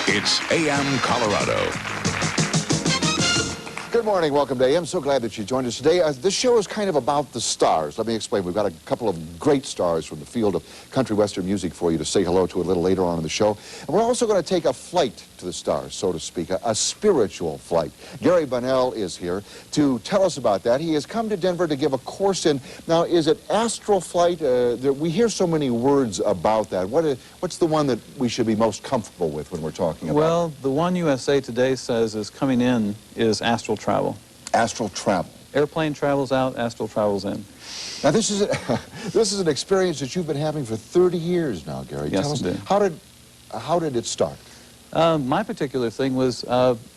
It's AM Colorado. Good morning, welcome to AM. So glad that you joined us today. This show is kind of about the stars. Let me explain. We've got a couple of great stars from the field of country western music for you to say hello to a little later on in the show. And we're also going to take a flight to the stars, so to speak, a spiritual flight. Gary Bonnell is here to tell us about that. He has come to Denver to give a course in, now is it astral flight? We hear so many words about that. What's the one that we should be most comfortable with when we're talking about? Well, the one USA Today says is coming in is astral travel. Astral travel. Airplane travels out, astral travels in. Now this is an experience that you've been having for 30 years now, Gary. Yes, Tell us, indeed. how did it start? My particular thing was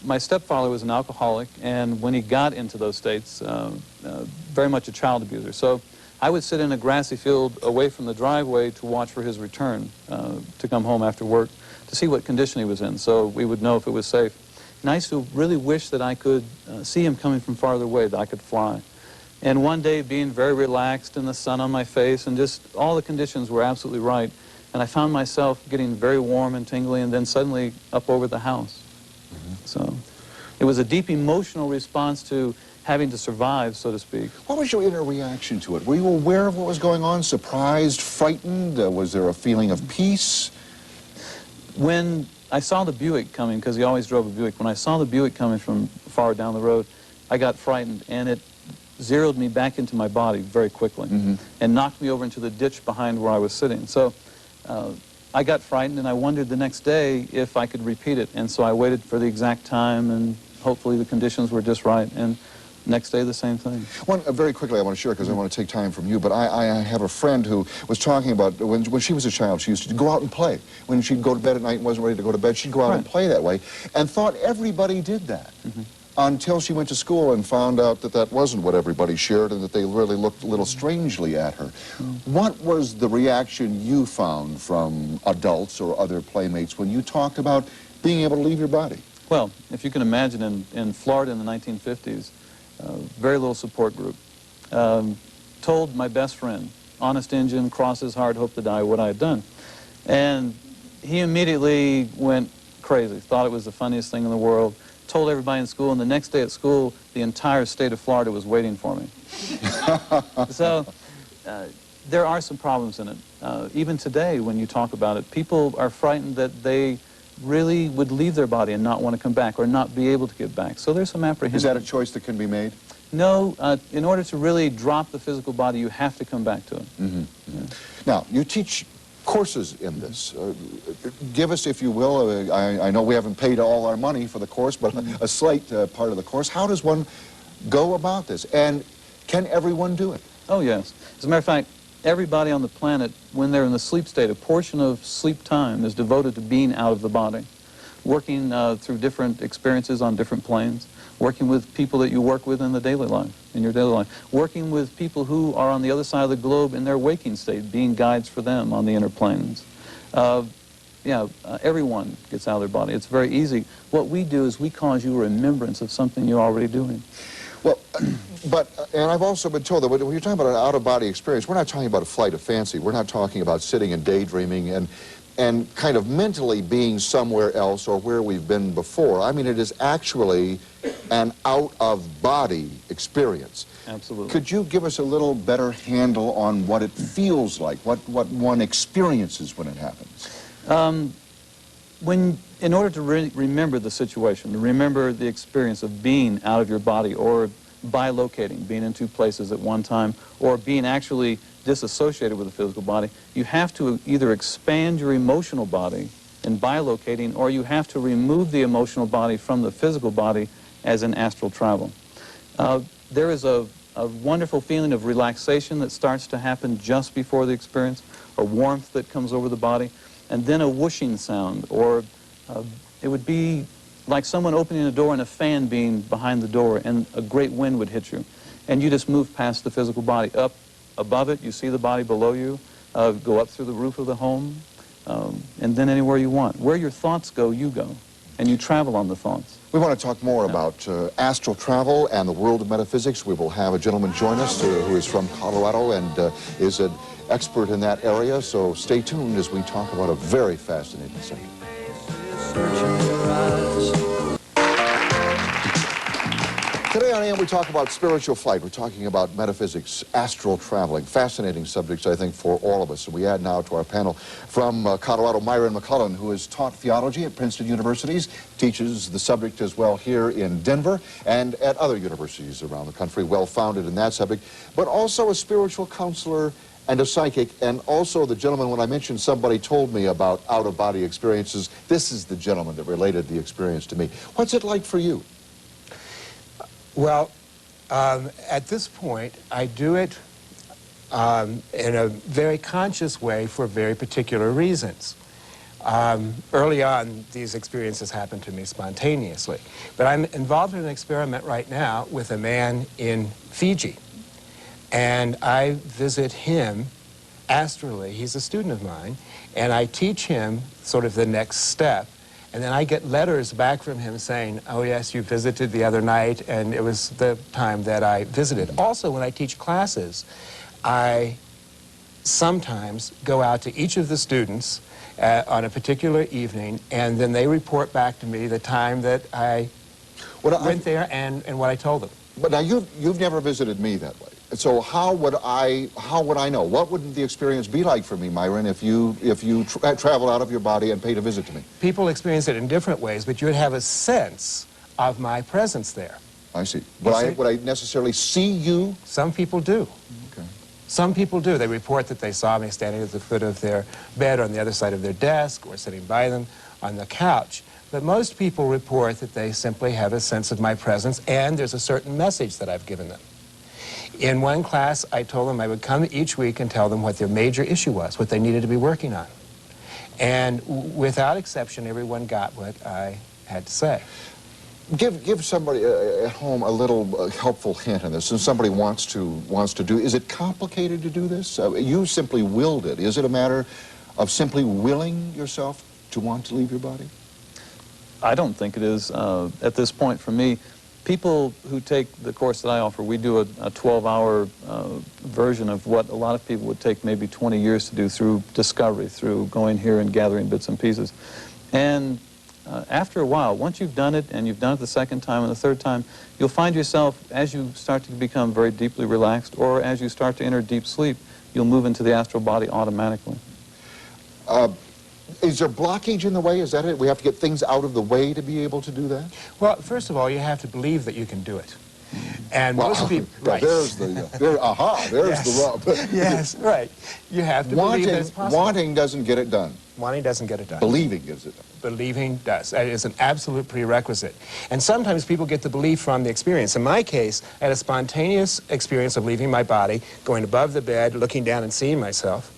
my stepfather was an alcoholic, and when he got into those states, very much a child abuser. So I would sit in a grassy field away from the driveway to watch for his return, to come home after work, to see what condition he was in, so we would know if it was safe. And I used to really wish that I could see him coming from farther away, that I could fly. And one day, being very relaxed and the sun on my face, and just all the conditions were absolutely right, and I found myself getting very warm and tingly, and then suddenly up over the house. So it was a deep emotional response to having to survive, so to speak. What was your inner reaction to it? Were you aware of what was going on? Surprised, frightened? Was there a feeling of peace? When I saw the Buick coming, because he always drove a Buick, when I saw the Buick coming from far down the road, I got frightened, and it zeroed me back into my body very quickly and knocked me over into the ditch behind where I was sitting. So I got frightened, and I wondered the next day if I could repeat it. And so I waited for the exact time, and hopefully the conditions were just right. And next day, the same thing. Very quickly, I want to share, because I want to take time from you, but I have a friend who was talking about when she was a child, she used to go out and play. When she'd go to bed at night and wasn't ready to go to bed, she'd go out and play that way, and thought everybody did that. Until she went to school and found out that that wasn't what everybody shared, and that they really looked a little strangely at her. What was the reaction you found from adults or other playmates when you talked about being able to leave your body? Well, if you can imagine, in Florida in the 1950s, very little support group. Told my best friend, honest Injun, cross his heart, hope to die, what I had done. And he immediately went crazy, thought it was the funniest thing in the world, told everybody in school, and the next day at school, the entire state of Florida was waiting for me. So there are some problems in it. Even today, when you talk about it, people are frightened that they really would leave their body and not want to come back, or not be able to get back. So there's some apprehension. Is that a choice that can be made? No. In order to really drop the physical body, you have to come back to it. Now, you teach courses in this. Give us, if you will, I know we haven't paid all our money for the course, but a slight part of the course. How does one go about this? And can everyone do it? Oh, yes. As a matter of fact, everybody on the planet, when they're in the sleep state, a portion of sleep time is devoted to being out of the body, working through different experiences on different planes, working with people that you work with in the daily life, in your daily life, working with people who are on the other side of the globe in their waking state, being guides for them on the inner planes. Everyone gets out of their body. It's very easy. What we do is we cause you a remembrance of something you're already doing. Well, and I've also been told that when you're talking about an out-of-body experience, we're not talking about a flight of fancy. We're not talking about sitting and daydreaming and kind of mentally being somewhere else or where we've been before. I mean, it is actually an out-of-body experience. Absolutely. Could you give us a little better handle on what it feels like, what one experiences when it happens? In order to remember the situation, to remember the experience of being out of your body, or bilocating, being in two places at one time, or being actually disassociated with the physical body, you have to either expand your emotional body in bilocating, or you have to remove the emotional body from the physical body as in astral travel. There is a wonderful feeling of relaxation that starts to happen just before the experience, a warmth that comes over the body, and then a whooshing sound, or it would be like someone opening a door and a fan being behind the door, and a great wind would hit you, and you just move past the physical body. Up above it, you see the body below you, go up through the roof of the home, and then anywhere you want. Where your thoughts go, you go, and you travel on the thoughts. We want to talk more about astral travel and the world of metaphysics. We will have a gentleman join us who is from Colorado and is an expert in that area, so stay tuned as we talk about a very fascinating subject. Today on AM we talk about spiritual flight. We're talking about metaphysics, astral traveling, fascinating subjects, I think, for all of us. And we add now to our panel from Colorado, Myron McCullen, who has taught theology at Princeton Universities, teaches the subject as well here in Denver and at other universities around the country, well-founded in that subject, but also a spiritual counselor and a psychic, and also the gentleman, when I mentioned somebody told me about out-of-body experiences, this is the gentleman that related the experience to me. What's it like for you? Well, at this point, I do it in a very conscious way for very particular reasons. Early on, these experiences happen to me spontaneously. But I'm involved in an experiment right now with a man in Fiji. And I visit him astrally. He's a student of mine. And I teach him sort of the next step. And then I get letters back from him saying, oh yes, you visited the other night, and it was the time that I visited. Also, when I teach classes, I sometimes go out to each of the students on a particular evening, and then they report back to me the time that I went there and what I told them. But now you've never visited me that way. So how would I know? What would the experience be like for me, Myron, if you traveled out of your body and paid a visit to me? People experience it in different ways, but you would have a sense of my presence there. I see. Would I necessarily see you? Some people do. Okay. Some people do. They report that they saw me standing at the foot of their bed or on the other side of their desk or sitting by them on the couch. But most people report that they simply have a sense of my presence, and there's a certain message that I've given them. In one class, I told them I would come each week and tell them what their major issue was, what they needed to be working on. And without exception, everyone got what I had to say. Give somebody at home a little helpful hint on this. Since somebody wants to do, is it complicated to do this? You simply willed it. Is it a matter of simply willing yourself to want to leave your body? I don't think it is at this point for me. People who take the course that I offer, we do a 12-hour version of what a lot of people would take maybe 20 years to do through discovery, through going here and gathering bits and pieces. And after a while, once you've done it, and you've done it the second time and the third time, you'll find yourself, as you start to become very deeply relaxed, or as you start to enter deep sleep, you'll move into the astral body automatically. Is there blockage in the way? Is that it? We have to get things out of the way to be able to do that? Well, first of all, you have to believe that you can do it. And most people... Right. There's the... there's the rub. Yes, right. You have to believe that it's possible. Wanting doesn't get it done. Wanting doesn't get it done. Believing gets it done. Believing does. That is an absolute prerequisite. And sometimes people get the belief from the experience. In my case, I had a spontaneous experience of leaving my body, going above the bed, looking down and seeing myself.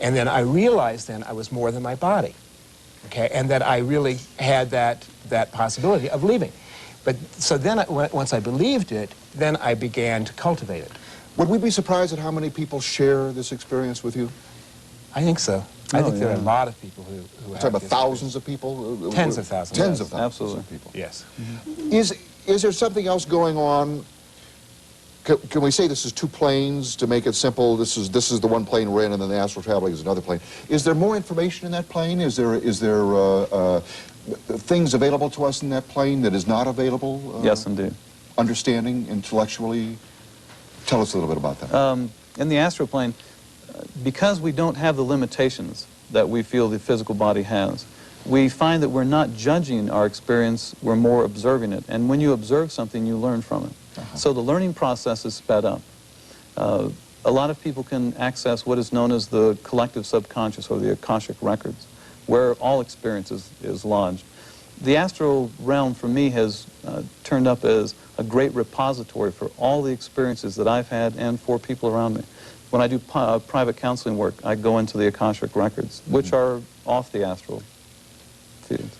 And then I realized then I was more than my body, okay, and that I really had that possibility of leaving. But so then, once I believed it, then I began to cultivate it. Would we be surprised at how many people share this experience with you? I think so. I think there are a lot of people who have talking about thousands of people? Tens of thousands. Tens of thousands Absolutely. of people. Yes. Mm-hmm. Is there something else going on? Can we say this is two planes to make it simple? This is the one plane we're in, and then the astral traveling is another plane. Is there more information in that plane? Is there things available to us in that plane that is not available? Yes, indeed. Understanding intellectually. Tell us a little bit about that. In the astral plane, because we don't have the limitations that we feel the physical body has, we find that we're not judging our experience, we're more observing it. And when you observe something, you learn from it. So the learning process is sped up. A lot of people can access what is known as the collective subconscious, or the Akashic records, where all experience is lodged. The astral realm, for me, has turned up as a great repository for all the experiences that I've had and for people around me. When I do private counseling work, I go into the Akashic records, which are off the astral fields.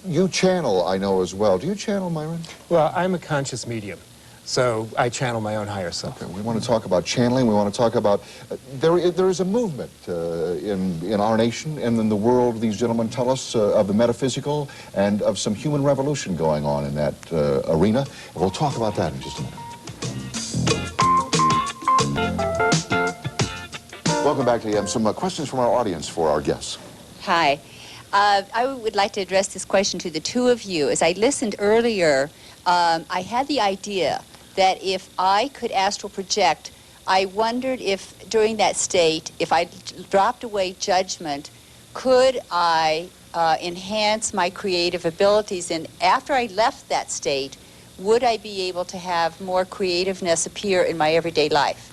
You channel, I know, as well. Do you channel, Myron? Well, I'm a conscious medium, so I channel my own higher self. Okay, we want to talk about channeling. We want to talk about... there is a movement in our nation and in the world, these gentlemen tell us, of the metaphysical and of some human revolution going on in that arena. And we'll talk about that in just a minute. Welcome back to AM. Some questions from our audience for our guests. Hi. I would like to address this question to the two of you. As I listened earlier, I had the idea that if I could astral project, I wondered if during that state, if I dropped away judgment, could I enhance my creative abilities? And after I left that state, would I be able to have more creativeness appear in my everyday life?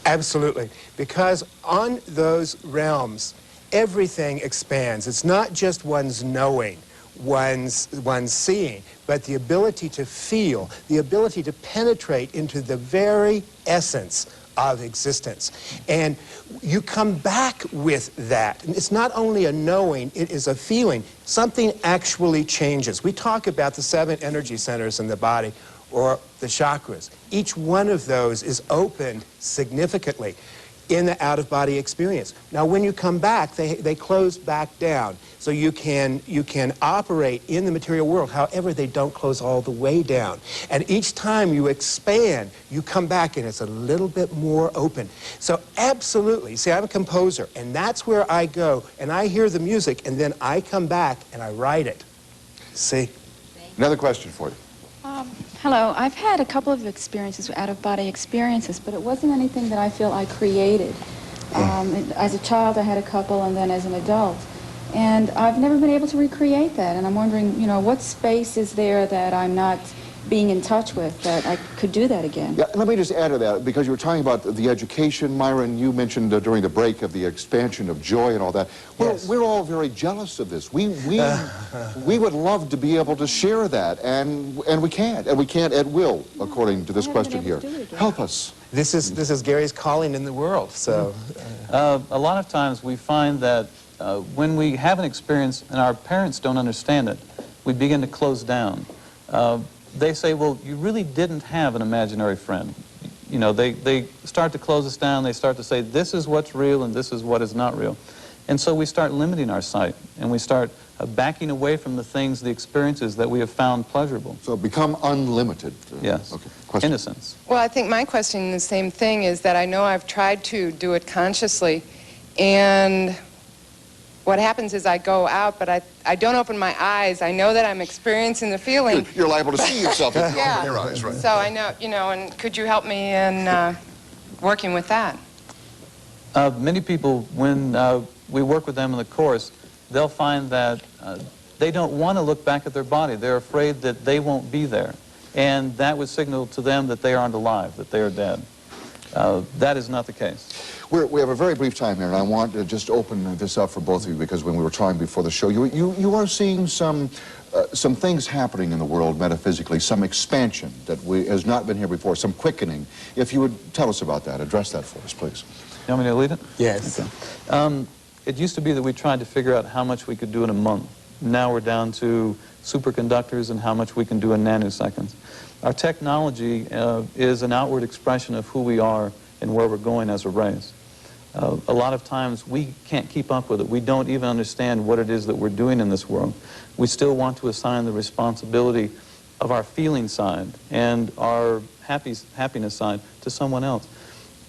Absolutely. Because on those realms, everything expands. It's not just one's knowing, one's seeing, but the ability to feel, the ability to penetrate into the very essence of existence. And you come back with that. And it's not only a knowing, it is a feeling. Something actually changes. We talk about the 7 energy centers in the body, or the chakras. Each one of those is opened significantly in the out-of-body experience. Now, when you come back, they close back down. So you can operate in the material world. However, they don't close all the way down. And each time you expand, you come back and it's a little bit more open. So absolutely, see, I'm a composer, and that's where I go, and I hear the music, and then I come back and I write it. See? Another question for you. Hello. I've had a couple of experiences, out-of-body experiences, but it wasn't anything that I feel I created. As a child, I had a couple, and then as an adult. And I've never been able to recreate that, and I'm wondering, you know, what space is there that I'm not being in touch with that I could do that again? Yeah, let me just add to that, because you were talking about the education, Myron, you mentioned during the break of the expansion of joy and all that. We're all very jealous of this. We would love to be able to share that, and we can't at will, according to this question here. Help us. This is Gary's calling in the world, so... A lot of times we find that when we have an experience and our parents don't understand it, we begin to close down. They say, well, you really didn't have an imaginary friend. You know, they start to close us down. They start to say, this is what's real and this is what is not real. And so we start limiting our sight, and we start backing away from the things, the experiences that we have found pleasurable. So become unlimited. Yes. Okay. Question. Innocence. Well, I think my question, the same thing, is that I know I've tried to do it consciously, and what happens is I go out, but I don't open my eyes. I know that I'm experiencing the feeling. You're liable to see yourself if you yeah. open your eyes, right? So I know, you know, and could you help me in working with that? Many people, when we work with them in the course, they'll find that they don't want to look back at their body. They're afraid that they won't be there. And that would signal to them that they aren't alive, that they are dead. That is not the case. We have a very brief time here, and I want to just open this up for both of you, because when we were talking before the show, you are seeing some things happening in the world metaphysically, some expansion that has not been here before, some quickening. If you would tell us about that, address that for us, please. You want me to lead it? Yes. Okay. It used to be that we tried to figure out how much we could do in a month. Now we're down to superconductors and how much we can do in nanoseconds. Our technology is an outward expression of who we are and where we're going as a race. A lot of times we can't keep up with it. We don't even understand what it is that we're doing in this world. We still want to assign the responsibility of our feeling side and our happiness side to someone else.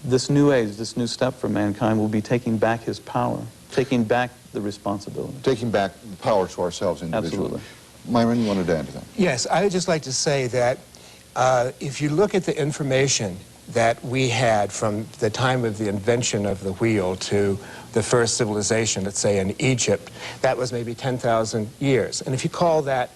This new age, this new step for mankind will be taking back his power, taking back the responsibility. Taking back the power to ourselves individually. Absolutely. Myron, you wanted to add to that? Yes, I would just like to say that if you look at the information that we had from the time of the invention of the wheel to the first civilization, let's say in Egypt, that was maybe 10,000 years. And if you call that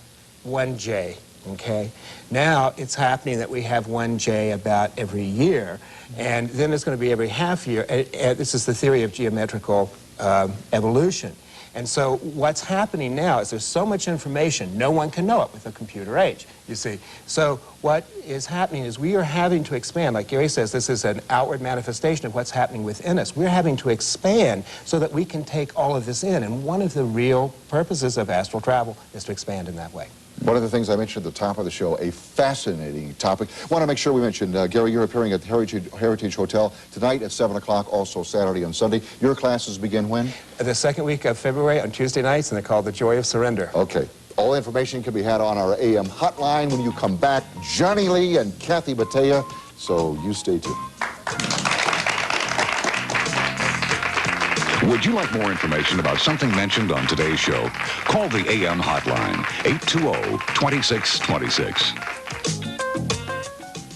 1J, okay, now it's happening that we have 1J about every year, and then it's going to be every half year. And this is the theory of geometrical evolution. And so what's happening now is there's so much information, no one can know it with the computer age, you see. So what is happening is we are having to expand. Like Gary says, this is an outward manifestation of what's happening within us. We're having to expand so that we can take all of this in. And one of the real purposes of astral travel is to expand in that way. One of the things I mentioned at the top of the show, a fascinating topic. I want to make sure we mentioned, Gary, you're appearing at the Heritage Hotel tonight at 7 o'clock, also Saturday and Sunday. Your classes begin when? The second week of February on Tuesday nights, and they're called The Joy of Surrender. Okay. All information can be had on our AM hotline when you come back. Johnny Lee and Kathy Batea, so you stay tuned. Would you like more information about something mentioned on today's show? Call the AM hotline, 820-2626.